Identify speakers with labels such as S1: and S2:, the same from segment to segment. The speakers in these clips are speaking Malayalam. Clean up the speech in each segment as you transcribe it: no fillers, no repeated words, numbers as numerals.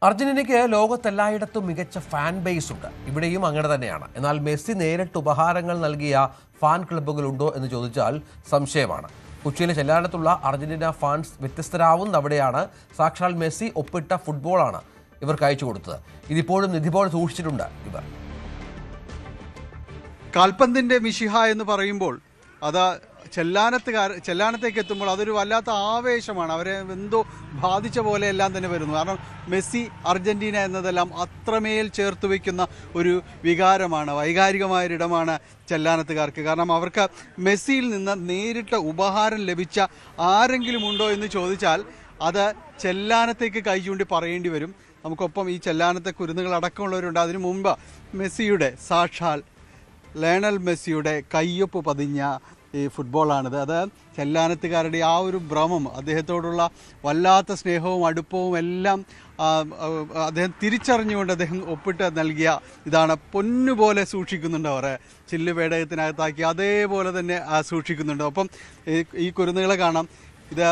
S1: അർജന്റീനയ്ക്ക് ലോകത്തെല്ലായിടത്തും മികച്ച ഫാൻ ബേസ് ഉണ്ട്. ഇവിടെയും അങ്ങനെ തന്നെയാണ്. എന്നാൽ മെസ്സി നേരിട്ട് ഉപഹാരങ്ങൾ നൽകിയ ഫാൻ ക്ലബ്ബുകളുണ്ടോ എന്ന് ചോദിച്ചാൽ സംശയമാണ്. കൊച്ചിയിലെ ചെല്ലാനത്തുള്ള അർജന്റീന ഫാൻസ് വ്യത്യസ്തരാവുന്ന അവിടെയാണ്. സാക്ഷാൽ മെസ്സി ഒപ്പിട്ട ഫുട്ബോളാണ് ഇവർക്ക് അയച്ചു കൊടുത്തത്. ഇതിപ്പോഴും നിധിപോലെ സൂക്ഷിച്ചിട്ടുണ്ട് ഇവർ.
S2: കാൽപന്തിൻ്റെ മിശിഹ എന്ന് പറയുമ്പോൾ അത് ചെല്ലാനത്തേക്ക് എത്തുമ്പോൾ അതൊരു വല്ലാത്ത ആവേശമാണ്. അവരെ എന്തോ ബാധിച്ച പോലെ എല്ലാം തന്നെ വരുന്നു. കാരണം മെസ്സി, അർജന്റീന എന്നതെല്ലാം അത്രമേൽ ചേർത്ത് വയ്ക്കുന്ന ഒരു വികാരമാണ്, വൈകാരികമായൊരിടമാണ് ചെല്ലാനത്തുകാർക്ക്. കാരണം അവർക്ക് മെസ്സിയിൽ നിന്ന് നേരിട്ട് ഉപഹാരം ലഭിച്ച ആരെങ്കിലും ഉണ്ടോ എന്ന് ചോദിച്ചാൽ അത് ചെല്ലാനത്തേക്ക് കൈ ചൂണ്ടി പറയേണ്ടി വരും. നമുക്കൊപ്പം ഈ ചെല്ലാനത്തെ കുരുന്നുകൾ അടക്കമുള്ളവരുണ്ട്. അതിനു മുമ്പ് മെസ്സിയുടെ, സാക്ഷാൽ ലയണൽ മെസ്സിയുടെ കയ്യൊപ്പ് പതിഞ്ഞ ഈ ഫുട്ബോളാണിത്. അത് ചെല്ലാനത്തുകാരുടെ ആ ഒരു ഭ്രമം, അദ്ദേഹത്തോടുള്ള വല്ലാത്ത സ്നേഹവും അടുപ്പവും എല്ലാം അദ്ദേഹം തിരിച്ചറിഞ്ഞുകൊണ്ട് അദ്ദേഹം ഒപ്പിട്ട് നൽകിയ ഇതാണ്. പൊന്നുപോലെ സൂക്ഷിക്കുന്നുണ്ട് അവർ. ചില്ല് പേടകത്തിനകത്താക്കി അതേപോലെ തന്നെ സൂക്ഷിക്കുന്നുണ്ട്. ഒപ്പം ഈ കുരുന്നുകളെ കാണാം. ഇത്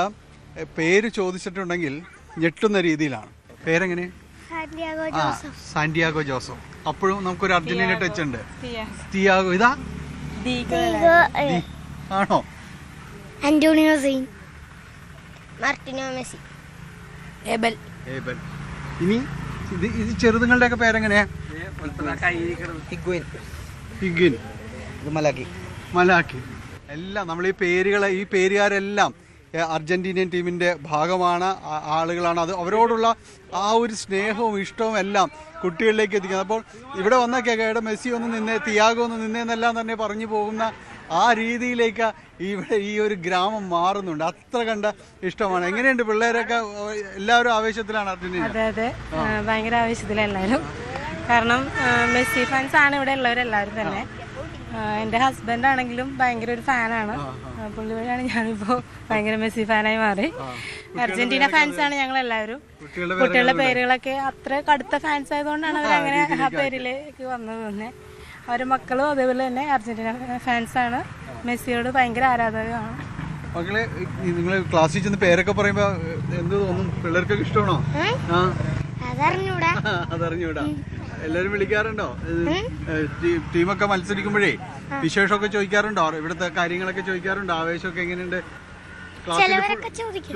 S2: പേര് ചോദിച്ചിട്ടുണ്ടെങ്കിൽ ഞെട്ടുന്ന രീതിയിലാണ്. പേരെങ്ങനെ? Santiago Joseph. അപ്പോഴും നമുക്കൊരു അർജന്റീന ടച്ച് ഉണ്ട്. തിയാഗോ. ഇതാ ആണോ?
S3: അന്റോണിയോ സെയിൻ, മാർട്ടിനോ മെസ്സി, ഏബൽ.
S2: ഇനി ഇത് ചെറുതുങ്ങളുടെ ഒക്കെ പേരെങ്ങനെയാ? ഹിഗ്വിൻ, മലാക്കി. എല്ലാം നമ്മൾ ഈ പേരുകാരെല്ലാം അർജന്റീനിയൻ ടീമിൻ്റെ ഭാഗമാണ്, ആളുകളാണ്. അത് അവരോടുള്ള ആ ഒരു സ്നേഹവും ഇഷ്ടവും എല്ലാം കുട്ടികളിലേക്ക് എത്തിക്കുന്നത്. അപ്പോൾ ഇവിടെ വന്നൊക്കെ മെസ്സി ഒന്ന് നിന്നേ, തിയാഗോ ഒന്ന് നിന്നേന്നെല്ലാം തന്നെ പറഞ്ഞു പോകുന്ന ആ രീതിയിലേക്ക് ഇവിടെ ഈ ഒരു ഗ്രാമം മാറുന്നുണ്ട്. അത്ര കണ്ട ഇഷ്ടമാണ്. എങ്ങനെയുണ്ട് പിള്ളേരൊക്കെ? എല്ലാവരും ആവേശത്തിലാണ് അർജന്റീന.
S4: അതെ, ഭയങ്കര ആവേശത്തിലാണ് എല്ലാവരും. കാരണം മെസ്സി ഫാൻസ് ആണ് ഇവിടെ ഉള്ളവരെല്ലാവരും തന്നെ. എൻ്റെ ഹസ്ബൻഡ് ആണെങ്കിലും ഭയങ്കര ഒരു ഫാനാണ്. പുള്ളി വഴിയാണ് ഞാനിപ്പോൾ ഭയങ്കര മെസ്സി ഫാനായി മാറി. അർജന്റീന ഫാൻസാണ് ഞങ്ങളെല്ലാവരും. കുട്ടികളുടെ പേരുകളൊക്കെ അത്ര കടുത്ത ഫാൻസ് ആയതുകൊണ്ടാണ് അവരങ്ങനെ ആ പേരിലേക്ക് വന്നത് തന്നെ. അവരുടെ മക്കളും അതേപോലെ തന്നെ അർജന്റീന ഫാൻസാണ്. മെസ്സിയോട് ഭയങ്കര ആരാധകരാണ്.
S2: മക്കളെ, നിങ്ങൾ ക്ലാസ്സിൽ ചെന്ന് പേരൊക്കെ പറയുമ്പോ എന്ത് തോന്നും? പിള്ളേർക്കൊക്കെ ഇഷ്ടമാണോ? അതറിഞ്ഞൂടാ. എല്ലാരും വിളിക്കാറുണ്ടോ? ടീമൊക്കെ മത്സരിക്കുമ്പോഴേ വിശേഷമൊക്കെ ചോദിക്കാറുണ്ടോ? ഇവിടുത്തെ കാര്യങ്ങളൊക്കെ ചോദിക്കാറുണ്ടോ? ആവേശമൊക്കെ എങ്ങനെയുണ്ട്?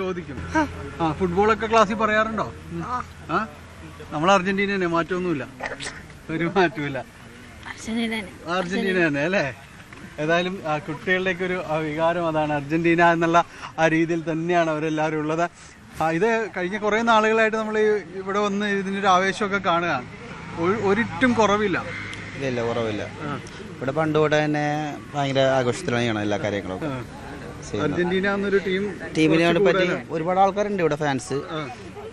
S2: ചോദിക്കും. ഫുട്ബോളൊക്കെ ക്ലാസ്സിൽ പറയാറുണ്ടോ? നമ്മൾ അർജന്റീന തന്നെ, മാറ്റമൊന്നുമില്ല, ഒരു മാറ്റമില്ല. അർജന്റീന തന്നെ അല്ലേ? ഏതായാലും കുട്ടികളിലേക്ക് ഒരു വികാരം അതാണ്. അർജന്റീന എന്നുള്ള ആ രീതിയിൽ തന്നെയാണ് അവരെല്ലാവരും ഉള്ളത്. ഇത് കഴിഞ്ഞ കുറേ നാളുകളായിട്ട് നമ്മൾ ഇവിടെ വന്ന് ഇതിനൊരു ആവേശമൊക്കെ കാണുകയാണ്. ഒരിറ്റും കുറവില്ല.
S5: ഇല്ല, കുറവില്ല. ഇവിടെ പണ്ട് തൊട്ട് തന്നെ ഭയങ്കര ആഘോഷത്തിലാണ് എല്ലാ കാര്യങ്ങളും.
S2: അർജന്റീന എന്നൊരു
S5: ടീമിനെ പറ്റി ഒരുപാട് ആൾക്കാരുണ്ട് ഇവിടെ, ഫാൻസ്.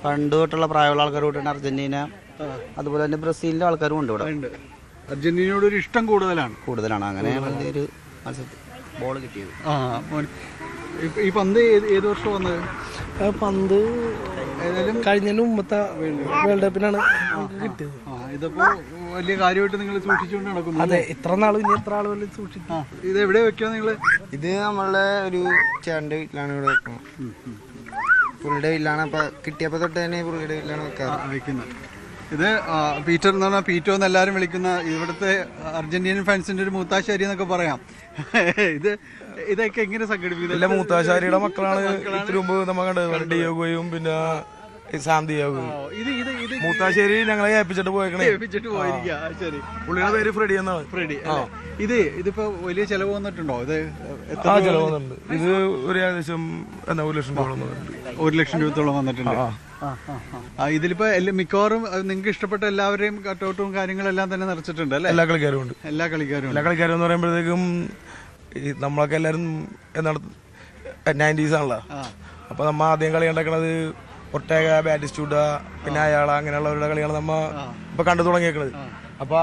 S5: പണ്ട് തൊട്ടുള്ള പ്രായമുള്ള ആൾക്കാർ കൂട്ടാണ് അർജന്റീന. അതുപോലെ തന്നെ ബ്രസീലിന്റെ ആൾക്കാരും ഉണ്ട് ഇവിടെ.
S2: അർജന്റീനയോട് ഒരു ഇഷ്ടം കൂടുതലാണ്.
S5: അങ്ങനെയാണ് ഒരു മത്സരത്തിൽ ബോൾ കിട്ടിയത്.
S2: ഈ പന്ത് ഏത് വർഷം വന്നത്?
S6: പന്ത് ഏതായാലും കഴിഞ്ഞതിന് മുമ്പത്തെ വേൾഡ് കപ്പിനാണ് കിട്ടിയത്.
S2: ഇതിപ്പോ വലിയ കാര്യമായിട്ട് നിങ്ങൾ സൂക്ഷിച്ചുകൊണ്ട് നടക്കുന്നു.
S6: അതെ, ഇത്ര നാൾ ഇനി എത്ര ആളുകൾ സൂക്ഷിക്കും.
S2: ഇത് എവിടെ വെക്കുക നിങ്ങള്?
S5: ഇത് നമ്മളുടെ ഒരു ചേട്ടൻ്റെ വീട്ടിലാണ് ഇവിടെ വെക്കുന്നത്. പുള്ളിയുടെ വീട്ടിലാണ്. അപ്പൊ കിട്ടിയപ്പോ തൊട്ട് തന്നെ പുള്ളിയുടെ വീട്ടിലാണ് വെക്കുന്നത്.
S2: ഇത് പീറ്റർ എന്ന് പറഞ്ഞാൽ പീറ്റോ എന്ന് എല്ലാവരും വിളിക്കുന്ന ഇവിടുത്തെ അർജന്റീനൻ ഫാൻസിന്റെ ഒരു മൂത്താശ്ശേരി എന്നൊക്കെ പറയാം. ഇതൊക്കെ എങ്ങനെ സംഘടിപ്പിക്കുന്നത്?
S7: മൂത്താശ്ശേരിയുടെ മക്കളാണ്. ഇത്തിരി മുമ്പ് നമ്മൾ കണ്ടത് ഡിയോഗോയും പിന്നെ സാന്തിയാഗോയും. മൂത്താശ്ശേരി ഞങ്ങളെ ഏൽപ്പിച്ചിട്ട്
S2: പോയിരിക്കുക. ശരി.
S7: പുള്ളിയുടെ പേര് ഫ്രെഡി എന്നാണ്.
S2: ഫ്രെഡി. ഇതിപ്പോ വലിയ ചെലവ് വന്നിട്ടുണ്ടോ? ഇത്
S7: ചെലവ് വന്നിട്ടുണ്ട്. ഇത് ഒരു ഏകദേശം 1 ലക്ഷം രൂപ വന്നിട്ടുണ്ട്.
S2: 1 ലക്ഷം രൂപത്തോളം വന്നിട്ടുണ്ട്. ഇതിലിപ്പോ മിക്കവാറും നിങ്ങൾക്ക് ഇഷ്ടപ്പെട്ട എല്ലാവരെയും കട്ടൗട്ടും കാര്യങ്ങളെല്ലാം തന്നെ നിറച്ചിട്ടുണ്ട് അല്ലേ?
S7: എല്ലാ കളിക്കാരും ഉണ്ട്.
S2: എല്ലാ കളിക്കാരും
S7: എന്ന് പറയുമ്പോഴത്തേക്കും നമ്മളൊക്കെ എല്ലാവരും എന്താണ് 90s ആണല്ലോ. അപ്പൊ നമ്മ ആദ്യം കളി ഉണ്ടാക്കണത് ഒട്ടേക, ബാറ്റിസ്റ്റൂഡ, പിന്നെ അയാള, അങ്ങനെയുള്ളവരുടെ കളിയാണ് നമ്മ ഇപ്പൊ കണ്ടു തുടങ്ങിയേക്കണത്. അപ്പൊ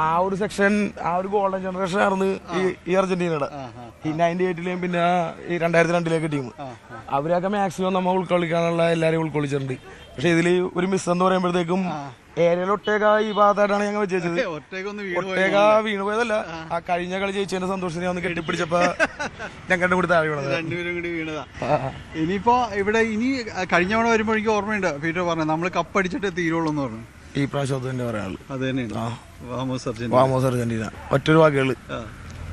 S7: ആ ഒരു സെക്ഷൻ, ആ ഒരു ഗോൾഡൻ ജനറേഷൻ ആയിരുന്നു ഈ അർജന്റീനയുടെ. ഈ 98-ലെയും പിന്നെ ഈ 2002-ലേക്ക് ടീം. അവരൊക്കെ മാക്സിമം നമ്മൾ ഉൾക്കൊള്ളിക്കാനുള്ള എല്ലാവരെയും ഉൾക്കൊള്ളിച്ചിട്ടുണ്ട്. പക്ഷെ ഇതിൽ ഒരു മിസ് എന്ന് പറയുമ്പോഴത്തേക്കും ഏരിയയിൽ ഒട്ടേക ഈ ഭാഗത്തായിട്ടാണ് ഞങ്ങൾ വിജയിച്ചത്. ഒട്ടേക വീണ് പോയതല്ല, ആ കഴിഞ്ഞ കളി ജയിച്ചതിന്റെ സന്തോഷത്തിന് ഞാൻ ഒന്ന് കെട്ടിപ്പിടിച്ചപ്പോ ഞങ്ങളുടെ കൂടി താഴെ വീണത്.
S2: രണ്ടുപേരും കൂടി വീണതാ. ഇനിയിപ്പോ ഇവിടെ ഇനി കഴിഞ്ഞ തവണ വരുമ്പോൾ എനിക്ക് ഓർമ്മയുണ്ട് പീറ്റർ പറഞ്ഞു നമ്മൾ കപ്പടിച്ചിട്ട് തീരുള്ളൂ എന്ന് പറഞ്ഞു.
S7: ഈ പ്രാവശ്യം തന്നെ പറയാനുള്ളത്
S2: അത് തന്നെയാണ്
S7: വാമോസ് അർജന്റീന ഒറ്റൊരു വാക്കുകള്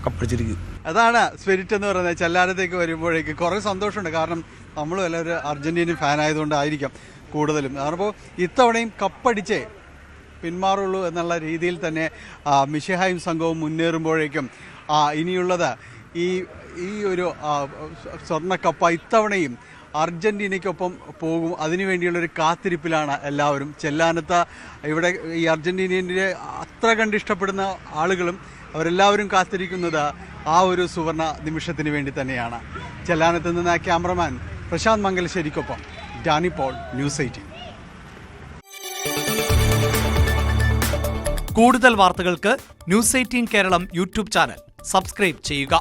S7: കപ്പടിച്ചിരിക്കും.
S2: അതാണ് സ്പിരിറ്റ് എന്ന് പറയുന്നത്. ചെല്ലാനത്തേക്ക് വരുമ്പോഴേക്ക് കുറേ സന്തോഷമുണ്ട്. കാരണം നമ്മളും എല്ലാവരും അർജന്റീനൻ ഫാൻ ആയതുകൊണ്ടായിരിക്കാം കൂടുതലും. കാരണം ഇത്തവണയും കപ്പടിച്ചേ പിന്മാറുള്ളൂ എന്നുള്ള രീതിയിൽ തന്നെ മിശിഹായും സംഘവും മുന്നേറുമ്പോഴേക്കും ഇനിയുള്ളത് ഈ ഒരു സ്വർണ്ണക്കപ്പ ഇത്തവണയും അർജന്റീനയ്ക്കൊപ്പം പോകും. അതിനുവേണ്ടിയുള്ളൊരു കാത്തിരിപ്പിലാണ് എല്ലാവരും. ചെല്ലാനത്ത് ഇവിടെ ഈ അർജന്റീനയെ അത്ര കണ്ട് ഇഷ്ടപ്പെടുന്ന ആളുകളും അവരെല്ലാവരും കാത്തിരിക്കുന്നത് ആ ഒരു സുവർണ നിമിഷത്തിന് വേണ്ടി തന്നെയാണ്. ചെല്ലാനത്ത് നിന്ന് ക്യാമറമാൻ പ്രശാന്ത് മംഗലശ്ശേരിക്കൊപ്പം ഡാനി പോൾ, ന്യൂസ് 18.
S8: കൂടുതൽ വാർത്തകൾക്ക് news 18 Keralam YouTube channel subscribe ചെയ്യുക.